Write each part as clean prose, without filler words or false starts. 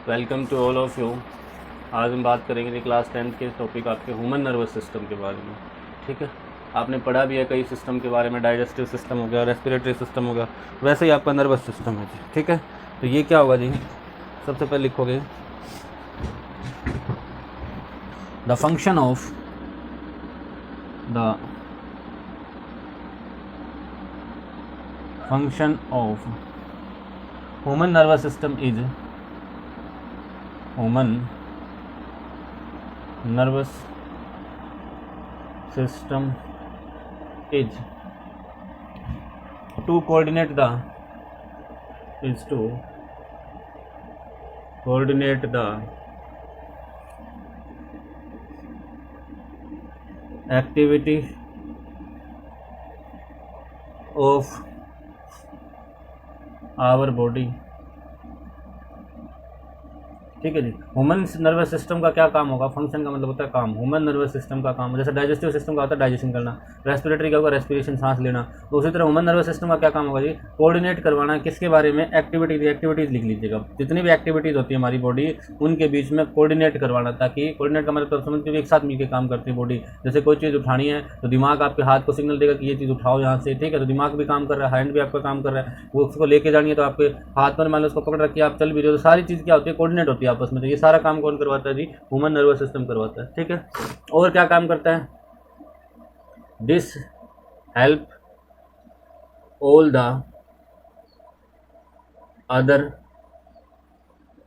Welcome to all of you. आज हम बात करेंगे क्लास 10th के टॉपिक आपके ह्यूमन नर्वस सिस्टम के बारे में। ठीक है, आपने पढ़ा भी है कई सिस्टम के बारे में, डाइजेस्टिव सिस्टम हो गया, रेस्पिरेटरी सिस्टम होगा, वैसे ही आपका नर्वस सिस्टम है जी। ठीक है, तो ये क्या होगा जी, सबसे पहले लिखोगे the function of human nervous system is human nervous system is to coordinate the activity of our body। ठीक है जी। ह्यूमन नर्वस सिस्टम का क्या काम होगा? फंक्शन का मतलब होता है काम। ह्यूमन नर्वस सिस्टम का काम, जैसे डाइजेस्टिव सिस्टम का होता है डाइजेशन करना, रेस्पिरेटरी का होगा रेस्पिरेशन सांस लेना, तो उसी तरह ह्यूमन नर्वस सिस्टम का क्या काम होगा जी? कोऑर्डिनेट करवाना। किसके बारे में? एक्टिविटीज़ लिख लीजिएगा। जितनी भी एक्टिविटीज़ होती है हमारी बॉडी, उनके बीच में कोऑर्डिनेट करवाना, ताकि कोऑर्डिनेट का मतलब समझते हुए एक साथ मिलकर काम करती है बॉडी। जैसे कोई चीज़ उठानी है तो दिमाग आपके हाथ को सिग्नल देगा कि ये चीज़ उठाओ यहाँ से, ठीक है, तो दिमाग भी काम कर रहा है, हैंड भी आपका काम कर रहा है, वो उसको लेके जानी है तो आपके हाथ पर मान लो उसको पकड़ रखिए, आप चल भी रहे हो, तो सारी चीज़ क्या होती है? कोऑर्डिनेट होती है आपस में। तो ये सारा काम कौन करवाता है जी? ह्यूमन नर्वस सिस्टम करवाता है। ठीक है, और क्या काम करता है? This help all the other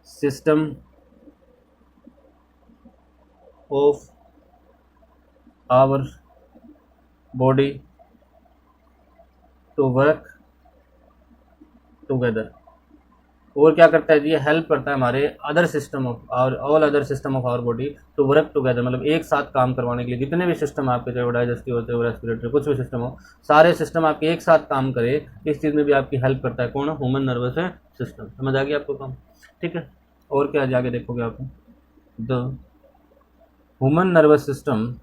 system of our body to work together. और क्या करता है जी? ये हेल्प करता है हमारे अदर सिस्टम ऑफ और all other system of our body to work together, मतलब एक साथ काम करवाने के लिए। जितने भी सिस्टम आपके, चाहे वो डाइजेस्टिव होते हो, रेस्पिरेटरी, कुछ भी सिस्टम हो, सारे सिस्टम आपके एक साथ काम करे, इस चीज़ में भी आपकी हेल्प करता है कौन? Human nervous system. समझ आ गया आपको काम? ठीक है, और क्या जाके देखोगे आप? The human nervous system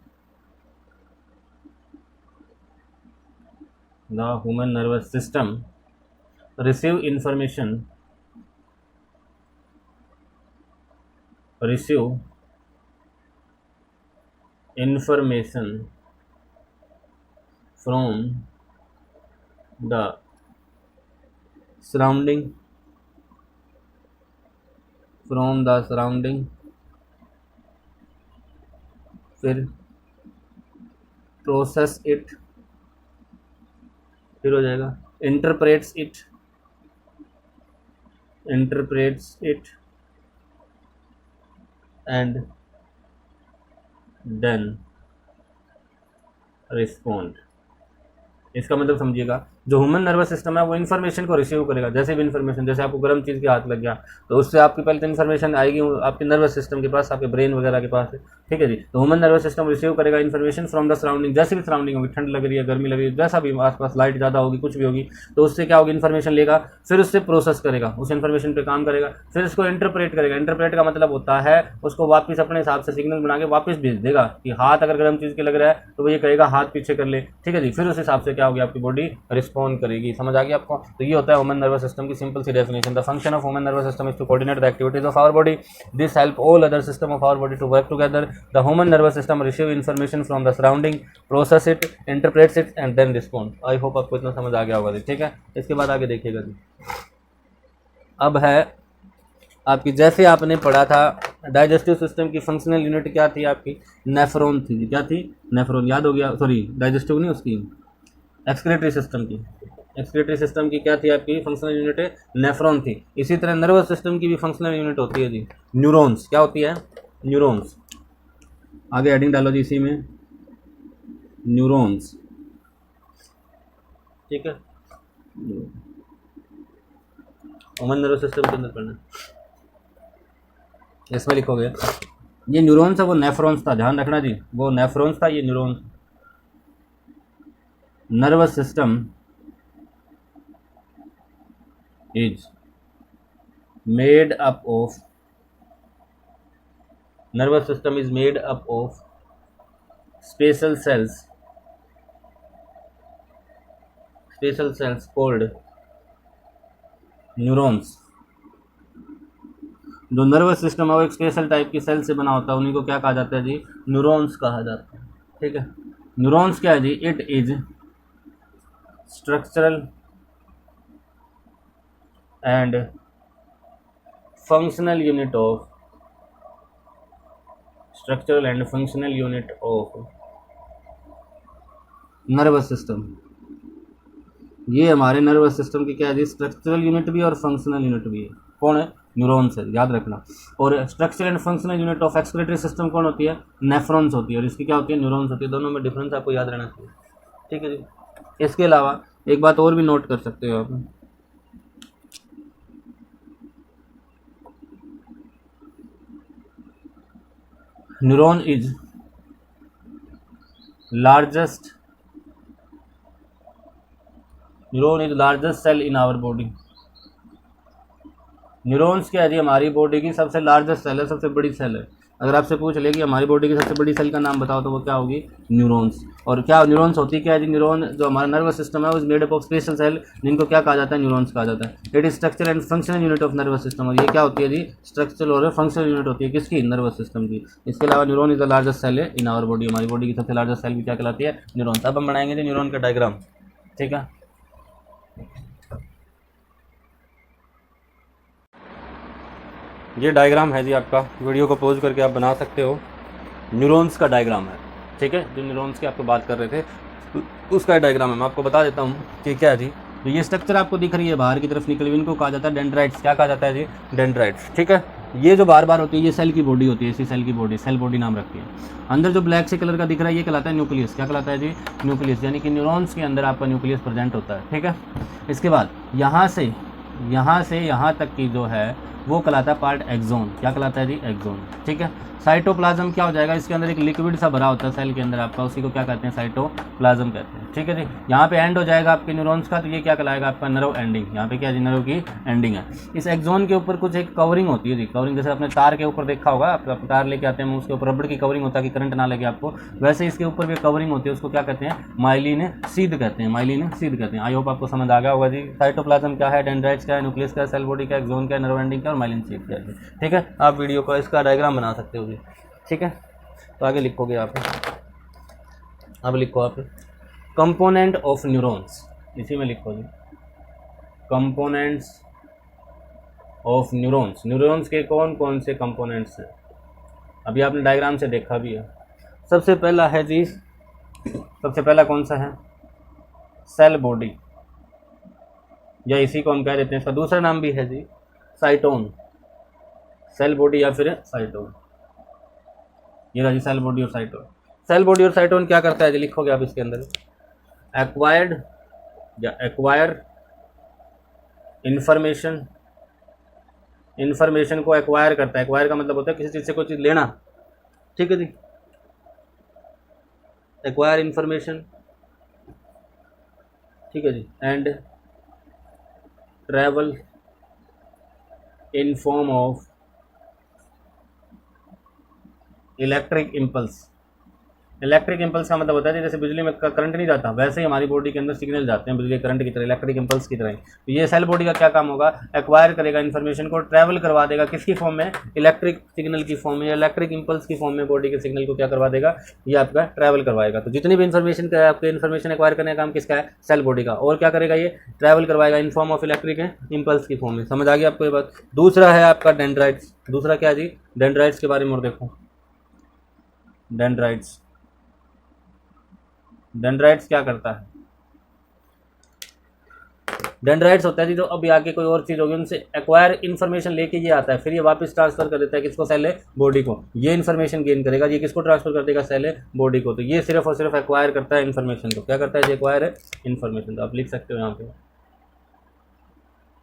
receive information from the surrounding फिर प्रोसेस इट, फिर हो जाएगा interprets it and then respond. इसका मतलब समझिएगा, जो ह्यूमन नर्वस सिस्टम है वो इन्फॉर्मेशन को रिसीव करेगा। जैसे भी इन्फॉर्मेशन, जैसे आपको गर्म चीज़ के हाथ लग गया तो उससे आपकी पहले तो इन्फॉर्मेशन आएगी आपके नर्वस सिस्टम के पास, आपके ब्रेन वगैरह के पास। ठीक है जी, तो ह्यूमन नर्वस सिस्टम रिसीव करेगा इन्फॉर्मेशन फ्रॉम द सराउंडिंग। जैसे भी सराउंडिंग होगी, ठंड लग रही है, गर्मी लग रही है, जैसा भी आसपास लाइट ज़्यादा होगी, कुछ भी होगी, तो उससे क्या होगी? इन्फॉर्मेशन लेगा, फिर उससे प्रोसेस करेगा, उस इन्फॉर्मेशन पे काम करेगा, फिर उसको इंटरप्रेट करेगा। इंटरप्रेट का मतलब होता है उसको वापस अपने हिसाब से सिग्नल बना के वापस भेज देगा कि हाथ अगर गर्म चीज़ के लग रहा है तो वो ये कहेगा हाथ पीछे कर ले। ठीक है जी, फिर उस हिसाब से क्या होगी? आपकी बॉडी रिस्पॉन्ड करेगी। समझ आ गया आपको? तो ये होता है ह्यूमन नर्वस सिस्टम की सिंपल सी definition. The function of human nervous system is to coordinate the activities of our body. This help all other system of our body to work together. The human nervous system receive information from the surrounding, process it, interprets it and then respond. I hope आपको इतना समझ आ गया होगा जी। ठीक है, इसके बाद आगे देखिएगा जी। अब है आपकी, जैसे आपने पढ़ा था डाइजेस्टिव सिस्टम की फंक्शनल यूनिट क्या थी आपकी? नेफ्रॉन थी। क्या थी? नेफ्रॉन। याद हो गया? सॉरी, डाइजेस्टिव नहीं, उसकी एक्सक्रीटरी सिस्टम की क्या थी आपकी फंक्शनल यूनिट? नेफ्रॉन थी। इसी तरह नर्वस सिस्टम की भी फंक्शनल यूनिट होती है जी, न्यूरॉन्स। क्या होती है? न्यूरॉन्स। आगे हेडिंग डालो जी इसी में, न्यूरॉन्स। ठीक है, ह्यूमन नर्वस सिस्टम के अंदर पढ़ना, इसमें लिखोगे ये न्यूरॉन्स है, वो नेफ्रॉन्स था। ध्यान रखना जी, वो नेफ्रॉन्स था, ये neurons. Nervous system is made up of nervous system is made up of special cells called neurons, जो नर्वस सिस्टम है वो एक स्पेशल टाइप की सेल से बना होता है, उन्हीं को क्या कहा जाता है जी, न्यूरॉन्स कहा जाता है। ठीक है, न्यूरॉन्स क्या है जी, it is structural and functional unit of nervous system. ये हमारे नर्वस सिस्टम की क्या है जी, स्ट्रक्चरल यूनिट भी और फंक्शनल यूनिट भी है। कौन है, न्यूरॉन्स है, याद रखना। और structural and functional unit of excretory system कौन होती है, नेफ्रॉन्स होती है, और इसकी क्या होती है, न्यूरॉन्स होती है। दोनों में डिफरेंस आपको याद रहना चाहिए। ठीक है जी। इसके अलावा एक बात और भी नोट कर सकते हो आप, neuron is largest cell in our body. Neurons क्या है जी, हमारी बॉडी की सबसे लार्जेस्ट सेल है, सबसे बड़ी सेल है। अगर आपसे पूछ ले कि हमारी बॉडी की सबसे बड़ी सेल का नाम बताओ, तो वो क्या होगी, न्यूरॉन्स। और क्या न्यूरॉन्स होती क्या है जी, न्यूरॉन जो हमारा नर्वस सिस्टम है वो is made up of special cell, जिनको क्या कहा जाता है, न्यूरॉन्स कहा जाता है। It is structure and functional unit of nervous system. और ये क्या होती है जी, स्ट्रक्चरल और फंक्शनल यूनिट होती है किसकी, नर्वस सिस्टम की। इसके अलावा neuron is the largest cell है इन आवर बॉडी। हमारी बॉडी की सबसे लार्जेस्ट सेल भी क्या कहलाती है, न्यूरॉन्स। अब हम बनाएंगे जी न्यूरॉन का डायग्राम। ठीक है, ये डायग्राम है जी आपका, वीडियो को पॉज करके आप बना सकते हो। न्यूरॉन्स का डायग्राम है। ठीक है, जो न्यूरॉन्स की आपको बात कर रहे थे उसका डायग्राम है। मैं आपको बता देता हूँ कि क्या है जी। तो ये स्ट्रक्चर आपको दिख रही है बाहर की तरफ निकली हुई, इनको कहा जाता है डेंड्राइट्स। क्या कहा जाता है जी, डेंड्राइट्स। ठीक है, ये जो बार बार होती है ये सेल की बॉडी होती है, इसी सेल की बॉडी, सेल बॉडी नाम रखती है। अंदर जो ब्लैक से कलर का दिख रहा है ये कहलाता है न्यूक्लियस। क्या कहलाता है जी, न्यूक्लियस। यानी कि न्यूरॉन्स के अंदर आपका न्यूक्लियस प्रेजेंट होता है। ठीक है, इसके बाद यहाँ से यहाँ तक की जो है वो कहलाता है पार्ट एक्सोन। क्या कहलाता है जी, एक्सोन। ठीक है, साइटोप्लाज्म क्या हो जाएगा, इसके अंदर एक लिक्विड सा भरा होता है सेल के अंदर आपका, उसी को क्या कहते हैं, साइटोप्लाज्म कहते हैं। ठीक है जी, यहाँ पे एंड हो जाएगा आपके न्यूरॉन्स का, तो ये क्या कहलाएगा आपका, नर्व एंडिंग। यहाँ पे क्या जी, नर्व की एंडिंग है। इस एक्सोन के ऊपर कुछ एक कवरिंग होती है जी, कवरिंग। जैसे आपने तार के ऊपर देखा होगा, आप तार लेके आते हैं, उसके ऊपर रबड़ की कवरिंग होता है कि करंट ना लगे आपको, वैसे इसके ऊपर भी कवरिंग होती है, उसको क्या कहते हैं, माइलिन शीथ कहते हैं, माइलिन शीथ कहते हैं। आई होप आपको समझ आ गया होगा जी। साइटोप्लाज्म क्या है, डेंड्राइट्स क्या है, न्यूक्लियस क्या है, सेल बॉडी क्या है, एक्सोन क्या है, नर्व एंडिंग क्या है, और माइलिन शीथ क्या है। ठीक है, आप वीडियो का इसका डायग्राम बना सकते हो जी। ठीक है, तो आगे लिखोगे आप, अब लिखो आप कंपोनेंट ऑफ न्यूरॉन्स, इसी में लिखो जी, कंपोनेंट्स ऑफ न्यूरॉन्स। न्यूरॉन्स के कौन कौन से कंपोनेंट्स हैं, अभी आपने डायग्राम से देखा भी है। सबसे पहला है जी, सबसे पहला कौन सा है, सेल बॉडी, या इसी को हम कह देते हैं, इसका दूसरा नाम भी है जी साइटोन। सेल बॉडी या फिर साइटोन, ये रहा जी सेल बॉडी और साइटोन। सेल बॉडी और साइटोन क्या करता है जी, लिखोगे आप इसके अंदर, एक्वायर्ड या एक्वायर इंफॉर्मेशन, इंफॉर्मेशन को एक्वायर करता है। एक्वायर का मतलब होता है किसी चीज़ से कोई चीज़ लेना। ठीक है जी, एक्वायर इंफॉर्मेशन। ठीक है जी, and travel in form of electric impulse. Electric impulse का मतलब होता है जैसे बिजली में करंट नहीं जाता, वैसे ही हमारी बॉडी के अंदर सिग्नल जाते हैं बिजली करंट की तरह, इलेक्ट्रिक इम्पल्स की तरह। तो ये सेल बॉडी का क्या काम होगा, एक्वायर करेगा इन्फॉर्मेशन को, ट्रैवल करवा देगा किसकी फॉर्म में, इलेक्ट्रिक सिग्नल की फॉर्म में, इलेक्ट्रिक इम्पल्स की फॉर्म में बॉडी के सिग्नल को क्या करवा देगा, ये आपका ट्रैवल करवाएगा। तो जितनी भी इन्फॉर्मेशन का आपके इन्फॉर्मेशन एक्वायर करने का काम किसका है, सेल बॉडी का। और क्या करेगा, ये ट्रैवल करवाएगा इन फॉर्म ऑफ इलेक्ट्रिक इम्पल्स की फॉर्म में। समझ आ गया आपको ये बात। दूसरा है आपका डेंड्राइट्स। दूसरा क्या जी, डेंड्राइट्स के बारे में और देखो। डेंड्राइट्स, डेंड्राइट्स क्या करता है, डेंड्राइट्स होता है जी जो अभी आगे कोई और चीज़ होगी उनसे एक्वायर इन्फॉर्मेशन लेके ये आता है, फिर ये वापस ट्रांसफर कर देता है किसको, सेल बॉडी को। ये इन्फॉर्मेशन गेन करेगा, ये किसको ट्रांसफर कर देगा, सेल बॉडी को। तो ये सिर्फ और सिर्फ एक्वायर करता है इन्फॉर्मेशन को। क्या करता है, एक्वायर इन्फॉर्मेशन। तो आप लिख सकते हो यहाँ पे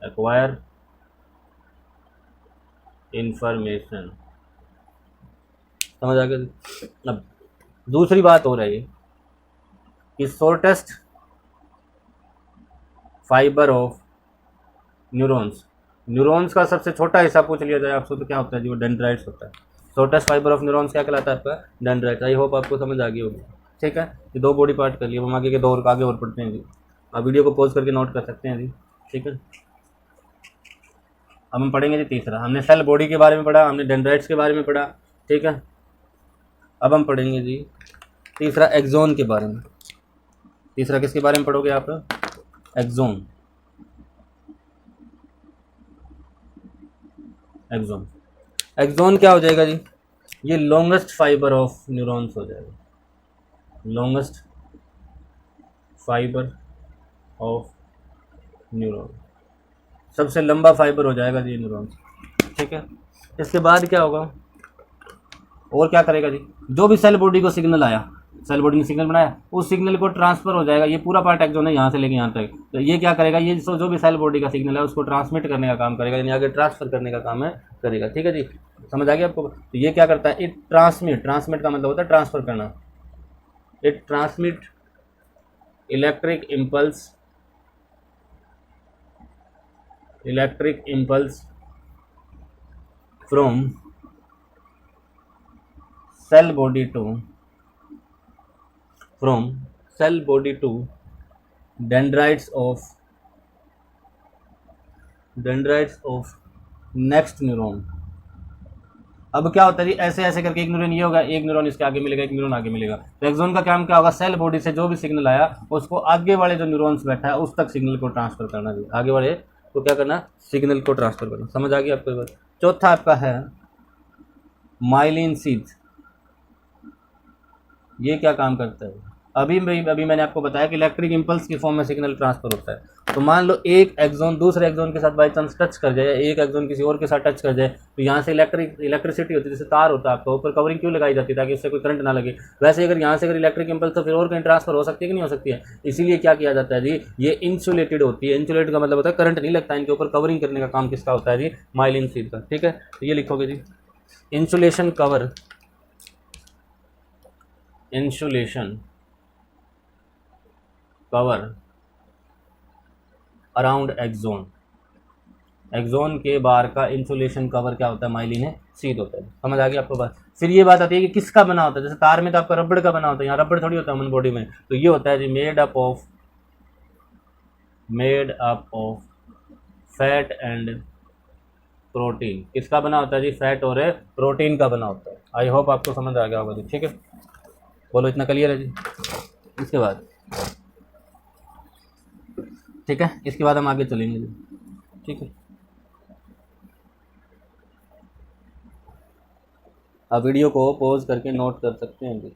एक्वायर इन्फॉर्मेशन। समझ आ गया। अब दूसरी बात हो रही है कि shortest fibre of neurons, neurons का सबसे छोटा हिस्सा पूछ लिया जाए आपसे तो क्या होता है जी, वो डेंड्राइट्स होता है। शॉर्टेस्ट फाइबर ऑफ न्यूरॉन्स क्या कहलाता है आपका, डेंड्राइट्स। आई होप आपको समझ आ गई होगी। ठीक है, ये दो बॉडी पार्ट कर लिए, हम आगे के दो और आगे और पढ़ते हैं जी। आप वीडियो को पॉज करके नोट कर सकते हैं जी। ठीक है, अब हम पढ़ेंगे जी तीसरा। हमने सेल बॉडी के बारे में पढ़ा, हमने डेंड्राइट्स के बारे में पढ़ा, ठीक है। अब हम पढ़ेंगे जी तीसरा एक्सोन के बारे में। तीसरा किसके बारे में पढ़ोगे आप? एक्सोन। एक्सोन, एक्सोन क्या हो जाएगा जी? ये लॉन्गेस्ट फाइबर ऑफ न्यूरॉन्स हो जाएगा, लॉन्गेस्ट फाइबर ऑफ न्यूरॉन, सबसे लंबा फाइबर हो जाएगा जी न्यूरॉन, ठीक है। इसके बाद क्या होगा और क्या करेगा जी? जो भी सेल बॉडी को सिग्नल आया, सेल बॉडी ने सिग्नल बनाया, उस सिग्नल को ट्रांसफर हो जाएगा। ये पूरा पार्ट एक्सोन है, यहाँ से लेके यहाँ तक। तो ये क्या करेगा? ये जो भी सेल बॉडी का सिग्नल है उसको ट्रांसमिट करने का काम करेगा, यानी आगे ट्रांसफर करने का काम है करेगा, ठीक है जी। समझ आ गया आपको? तो ये क्या करता है? इट ट्रांसमिट, ट्रांसमिट का मतलब होता है ट्रांसफर करना। It transmit electric impulse, electric impulse from cell body to, from cell body to dendrites of next neuron। अब क्या होता है जी? ऐसे ऐसे करके एक न्यूरॉन ये होगा, एक न्यूरॉन इसके आगे मिलेगा, एक न्यूरॉन आगे मिलेगा। तो एक्सोन का काम क्या होगा? सेल बॉडी से जो भी सिग्नल आया उसको आगे वाले जो न्यूरॉन्स बैठा है उस तक सिग्नल को ट्रांसफर करना जी। आगे वाले को क्या करना? सिग्नल को ट्रांसफर करना। समझ आ गई आपको बात? चौथा आपका है माइलिन शीथ। ये क्या काम करता है? अभी मैंने आपको बताया कि इलेक्ट्रिक इंपल्स की फॉर्म में सिग्नल ट्रांसफर होता है। तो मान लो एक एक्सोन दूसरे एक्सोन के साथ बाई चांस टच कर जाए, एक एक्सोन किसी और के साथ टच कर जाए, तो यहाँ से इलेक्ट्रिसिटी होती है, जैसे तार होता है आपका ऊपर कवरिंग क्यों लगाई जाती है? ताकि उससे कोई करंट ना लगे। वैसे अगर यहाँ से अगर इलेक्ट्रिक इंपल्स तो फिर और कहीं ट्रांसफर हो सकती है कि नहीं हो सकती है? इसीलिए क्या किया जाता है जी? ये इंसुलेटेड होती है। इंसुलेट का मतलब होता है करंट नहीं लगता, इनके ऊपर कवरिंग करने का काम किसका होता है जी? माइलिन शीथ का, ठीक है। तो ये लिखोगे जी insulation cover, insulation cover around axon. Axon के बाहर का इंसुलेशन कवर क्या होता है? माइलिन शीथ होता है। समझ आ गई आपको बात? फिर ये बात आती है कि किसका बना होता है? जैसे तार में तो आपका रबड़ का बना होता है, यहाँ रबड़ थोड़ी होता है ह्यूमन बॉडी में। तो ये होता है जी made up of fat and protein. किसका बना होता है जी? फैट और प्रोटीन का बना होता है। आई होप आपको समझ आ गया होगा जी, ठीक है। बोलो इतना क्लियर है जी? इसके बाद ठीक है, इसके बाद हम आगे चलेंगे जी, ठीक है। आप वीडियो को पॉज करके नोट कर सकते हैं जी।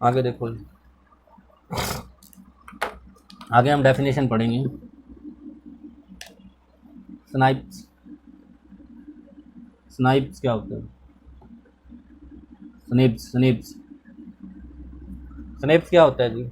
आगे देखो जी, आगे हम डेफिनेशन पढ़ेंगे। स्नाइप्स, स्नाइप्स क्या होता है? स्नेप्स क्या होता है जी?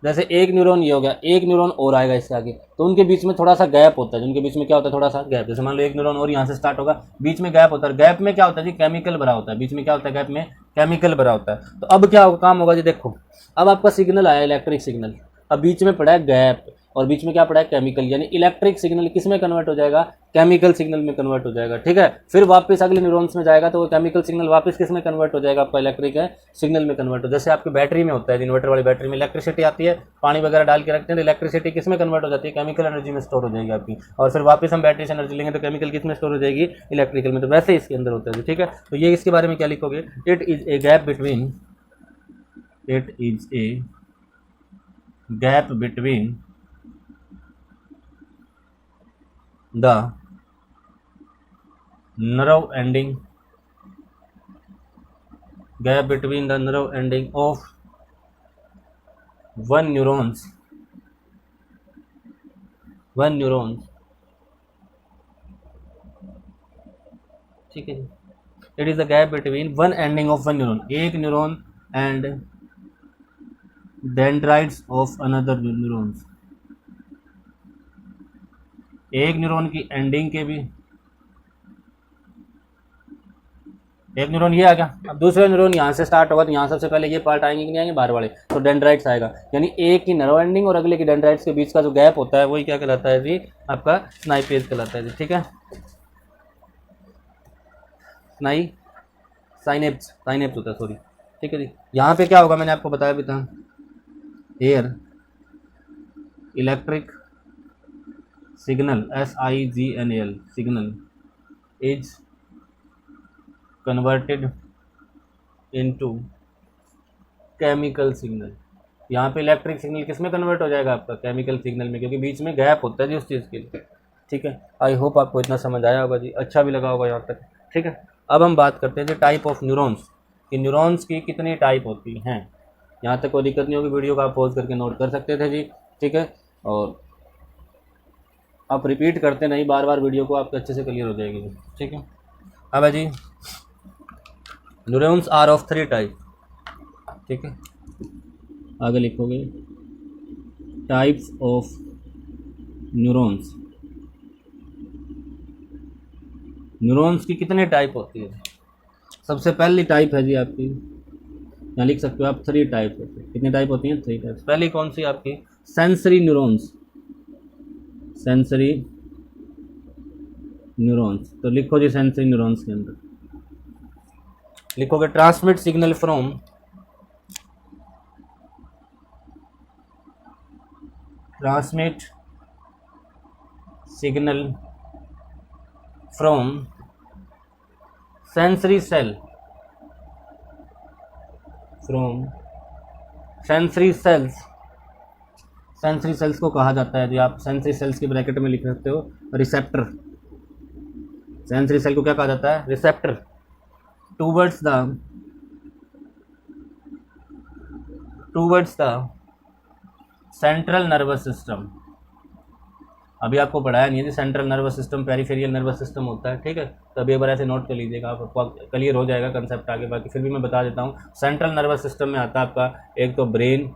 जैसे एक न्यूरॉन ये हो गया, एक न्यूरॉन और आएगा इससे आगे, तो उनके बीच में थोड़ा सा गैप होता है। उनके बीच में क्या होता है? थोड़ा सा गैप। जैसे मान लो एक न्यूरॉन और यहाँ से स्टार्ट होगा, बीच में गैप होता है। गैप में क्या होता है जी? केमिकल भरा होता है। बीच में क्या होता है? गैप में केमिकल भरा होता है। तो अब क्या काम होगा जी? देखो, अब आपका सिग्नल आया, इलेक्ट्रिक सिग्नल, अब बीच में पड़ा है गैप और बीच में क्या पड़ा है? केमिकल। यानी इलेक्ट्रिक सिग्नल किस में कन्वर्ट हो जाएगा? केमिकल सिग्नल में कन्वर्ट हो जाएगा, ठीक है। फिर वापस अगले न्यूरॉन्स में जाएगा तो वो केमिकल सिग्नल वापस किस में कन्वर्ट हो जाएगा? आपका इलेक्ट्रिक सिग्नल में कन्वर्ट हो। जैसे आपकी बैटरी में होता है, इन्वर्टर वाली बैटरी में इलेक्ट्रिसिटी आती है, पानी वगैरह डाल के रखते हैं, इलेक्ट्रिसिटी किस में कन्वर्ट हो जाती है? केमिकल एनर्जी में स्टोर हो जाएगी आपकी, और फिर वापस हम बैटरी से एनर्जी लेंगे तो केमिकल किस में स्टोर हो जाएगी? इलेक्ट्रिकल में। तो वैसे इसके अंदर होता है, ठीक है। तो ये इसके बारे में क्या लिखोगे? It is a gap between, it is a gap between the nerve ending, gap between the nerve ending of one neurons, ठीक है जी। It is the gap between one ending of one neuron, एक neuron, and dendrites of another neurons. एक neuron की ending के भी, एक neuron ये आ गया, अब दूसरा न्यूरॉन यहाँ से स्टार्ट होगा, तो यहाँ सबसे पहले ये पार्ट आएंगे कि नहीं आएंगे? बाहर वाले, तो डेंड्राइट्स आएगा। यानी एक की नर्व एंडिंग और अगले की डेंड्राइट्स के बीच का जो गैप होता है वही क्या कहलाता है जी? आपका स्नाइपेज कहलाता है जी, ठीक है। साइनेप्स होता है, सॉरी, ठीक है जी। यहाँ पे क्या होगा? मैंने आपको बताया भी था, air electric signal SIGNAL signal is converted into chemical signal. यहाँ पे इलेक्ट्रिक सिग्नल किस में कन्वर्ट हो जाएगा आपका? केमिकल सिग्नल में, क्योंकि बीच में गैप होता है जी उस चीज़ के लिए। ठीक है, आई होप आपको इतना समझ आया होगा जी, अच्छा भी लगा होगा यहाँ तक। ठीक है, अब हम बात करते हैं जी टाइप ऑफ न्यूरॉन्स, कि न्यूरॉन्स की कितनी टाइप होती हैं। यहाँ तक कोई दिक्कत नहीं होगी, वीडियो को आप पॉज करके नोट कर सकते थे जी। ठीक है, और आप रिपीट करते नहीं बार बार वीडियो को, आपको अच्छे से क्लियर हो जाएगी जी। ठीक है, अब है जी न्यूरॉन्स आर ऑफ 3 टाइप। ठीक है, आगे लिखोगे टाइप्स ऑफ न्यूरॉन्स। न्यूरॉन्स की कितने टाइप होती है? सबसे पहली टाइप है जी आपकी, यहाँ लिख सकते हो आप 3 टाइप होती है। कितनी टाइप होती हैं? 3 टाइप। पहली कौन सी आपकी? Sensory neurons. सेंसरी न्यूरॉन्स, तो लिखो जी सेंसरी न्यूरॉन्स के अंदर लिखोगे transmit signal from transmit signal from sensory cell, from sensory cells। Sensory sales को कहा जाता है जी, आप सेंसरी सेल्स की ब्रैकेट में लिख सकते हो रिसेप्टर। सेंसरी सेल को क्या कहा जाता है? Receptor. Towards the central nervous system. अभी आपको पढ़ाया नहीं है जी, central nervous system, peripheral nervous system होता है। ठीक है, तो अभी एक बार ऐसे नोट कर लीजिएगा, आपको क्लियर हो जाएगा कंसेप्ट आगे। बाकी फिर भी मैं बता देता हूँ। सेंट्रल नर्वस सिस्टम में आता है आपका एक तो ब्रेन,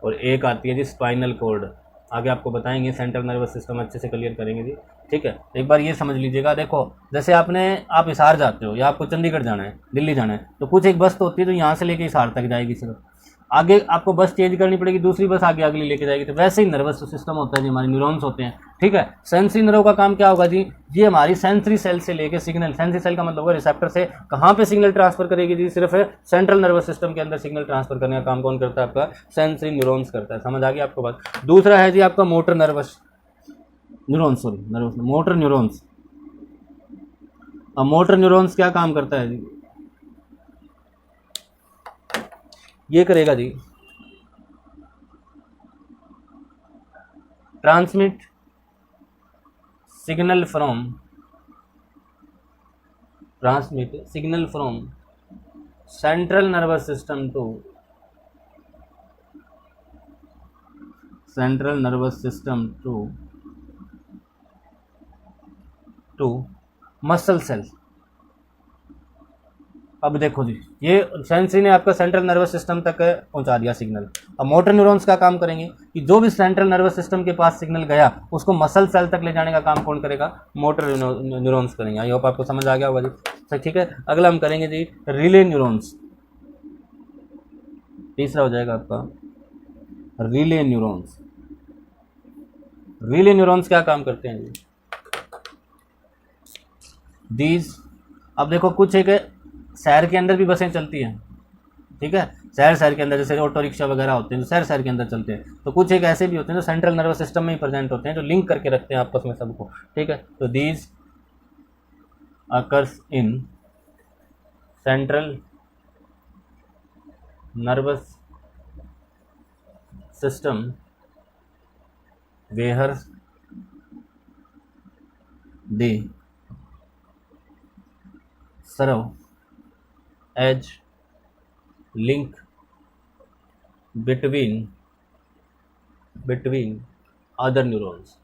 और एक आती है जी स्पाइनल कॉर्ड। आगे आपको बताएंगे, सेंट्रल नर्वस सिस्टम अच्छे से क्लियर करेंगे जी। ठीक है, एक बार ये समझ लीजिएगा। देखो, जैसे आप हिसार जाते हो या आपको चंडीगढ़ जाना है, दिल्ली जाना है, तो कुछ एक बस तो होती है जो यहाँ से लेके हिसार तक जाएगी सिर्फ, आगे आपको बस चेंज करनी पड़ेगी, दूसरी बस आगे अगली लेके जाएगी। तो वैसे ही नर्वस सिस्टम होता है जी, हमारे न्यूरॉन्स होते हैं। ठीक है, सेंसरी नर्व का काम क्या होगा जी? ये हमारी सेंसरी सेल से लेके सिग्नल, सेंसरी सेल का मतलब होगा रिसेप्टर से कहाँ पे सिग्नल ट्रांसफर करेगी जी? सिर्फ सेंट्रल नर्वस सिस्टम के अंदर सिग्नल ट्रांसफर करने का काम कौन करता है? आपका सेंसरी न्यूरॉन्स करता है। समझ आ गया आपको बात? दूसरा है जी आपका motor nervous neurons, sorry nervous, motor neurons. अब मोटर न्यूरॉन्स क्या काम करता है जी? ये करेगा जी transmit signal from central nervous system to muscle cell. अब देखो जी, ये सेंसरी ने आपका सेंट्रल नर्वस सिस्टम तक पहुंचा दिया सिग्नल। अब मोटर न्यूरॉन्स का काम करेंगे कि जो भी सेंट्रल नर्वस सिस्टम के पास सिग्नल गया उसको मसल सेल तक ले जाने का काम कौन करेगा? मोटर न्यूरॉन्स करेंगे। आई होप आपको समझ आ गया होगा जी। ठीक है, अगला हम करेंगे जी रिले न्यूरॉन्स। तीसरा हो जाएगा आपका रिले न्यूरॉन्स। रिले न्यूरॉन्स क्या काम करते हैं जी? दीज, अब देखो कुछ एक शहर के अंदर भी बसें चलती हैं। ठीक है, शहर के अंदर जैसे ऑटो रिक्शा वगैरह होते हैं जो शहर के अंदर चलते हैं, तो कुछ एक ऐसे भी होते हैं जो सेंट्रल नर्वस सिस्टम में ही प्रेजेंट होते हैं, जो लिंक करके रखते हैं आपस में सबको। ठीक है, तो these occurs in central nervous system where they serve as link between other neurons.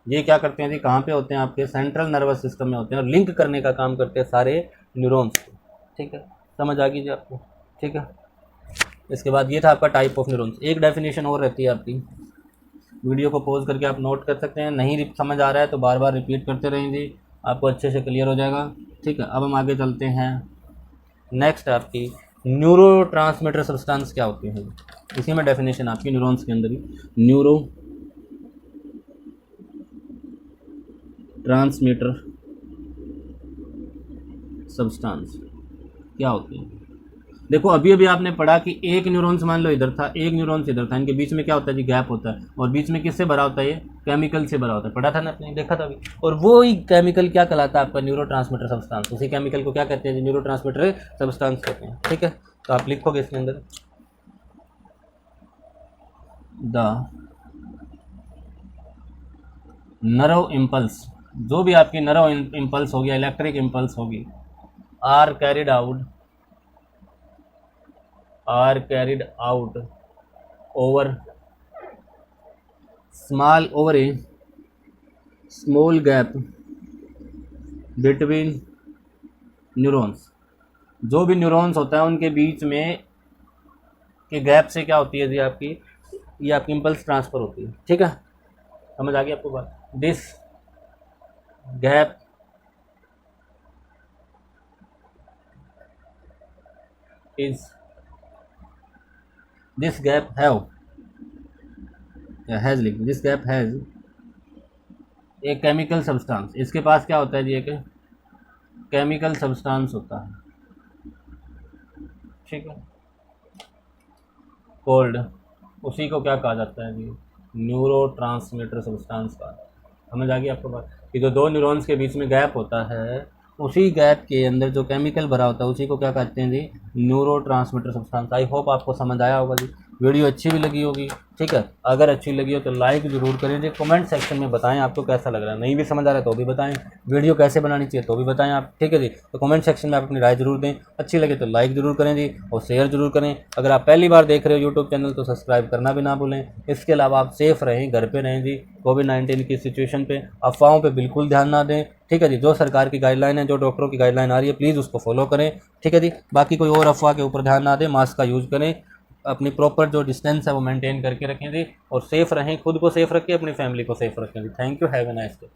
ये क्या करते हैं जी? कहाँ पे होते हैं? आपके सेंट्रल नर्वस सिस्टम में होते हैं और लिंक करने का काम करते हैं सारे न्यूरॉन्स को। ठीक है, समझ आ गई जी आपको? ठीक है, इसके बाद ये था आपका टाइप ऑफ न्यूरॉन्स। एक डेफिनेशन और रहती है आपकी, वीडियो को पॉज करके आप नोट कर सकते हैं। नहीं समझ आ रहा है तो बार बार रिपीट करते रहेंगे, आपको अच्छे से क्लियर हो जाएगा। ठीक है, अब हम आगे चलते हैं। नेक्स्ट आपकी न्यूरो ट्रांसमीटर सब्सटेंस क्या होती है? इसी में डेफिनेशन आपकी न्यूरॉन्स के अंदर ही, न्यूरो ट्रांसमीटर सब्सटेंस क्या होती है? देखो अभी अभी आपने पढ़ा कि एक न्यूरॉन्स मान लो इधर था, एक न्यूरॉन्स इधर था, इनके बीच में क्या होता है जी, गैप होता है, और बीच में किससे भरा होता है, ये केमिकल से भरा होता है, पढ़ा था ना आपने, देखा था अभी। और वो ही केमिकल क्या कहलाता है आपका, न्यूरो ट्रांसमीटर सब्सटेंस। उसी केमिकल को क्या कहते हैं, न्यूरो ट्रांसमीटर सब्सटेंस कहते हैं। ठीक है, तो आप लिखोगे इसके अंदर द नर्व इम्पल्स, जो भी आपकी नर्व इम्पल्स होगी, इलेक्ट्रिक इम्पल्स होगी, are carried out over a small gap between neurons. जो भी न्यूरॉन्स होता है उनके बीच में के गैप से क्या होती है जी, आपकी ये आपकी इम्पल्स ट्रांसफर होती है। ठीक है, समझ आ गई आपको बात। This gap has a chemical substance. इसके पास क्या होता है जी, एक केमिकल सब्सटेंस होता है। ठीक है, कोल्ड, उसी को क्या कहा जाता है जी, न्यूरो ट्रांसमीटर सब्सटेंस का। समझ आ गई आपको बात, कि जो दो न्यूरॉन्स के बीच में गैप होता है, उसी गैप के अंदर जो केमिकल भरा होता है उसी को क्या कहते हैं जी, neurotransmitter substance. I hope आपको समझ आया होगा जी, वीडियो अच्छी भी लगी होगी। ठीक है, अगर अच्छी लगी हो तो लाइक ज़रूर करें जी, कमेंट सेक्शन में बताएं आपको कैसा लग रहा है, नहीं भी समझ आ रहा है तो भी बताएं, वीडियो कैसे बनानी चाहिए तो भी बताएं आप। ठीक है जी, तो कमेंट सेक्शन में आप अपनी राय जरूर दें, अच्छी लगे तो लाइक ज़रूर करें जी, और शेयर ज़रूर करें। अगर आप पहली बार देख रहे हो यूट्यूब चैनल तो सब्सक्राइब करना भी ना भूलें। इसके अलावा आप सेफ़ रहें, घर पे रहें जी, कोविड-19 की सिचुएशन पे अफवाहों पे बिल्कुल ध्यान ना दें। ठीक है जी, जो सरकार की गाइडलाइन है, जो डॉक्टरों की गाइडलाइन आ रही है, प्लीज़ उसको फॉलो करें। ठीक है जी, बाकी कोई और अफवाह के ऊपर ध्यान ना दें, मास्क का यूज़ करें, अपनी प्रॉपर जो डिस्टेंस है वो मेंटेन करके रखें जी, और सेफ़ रहें, खुद को सेफ़ रखें, अपनी फैमिली को सेफ़ रखें जी। Thank you, have a nice day.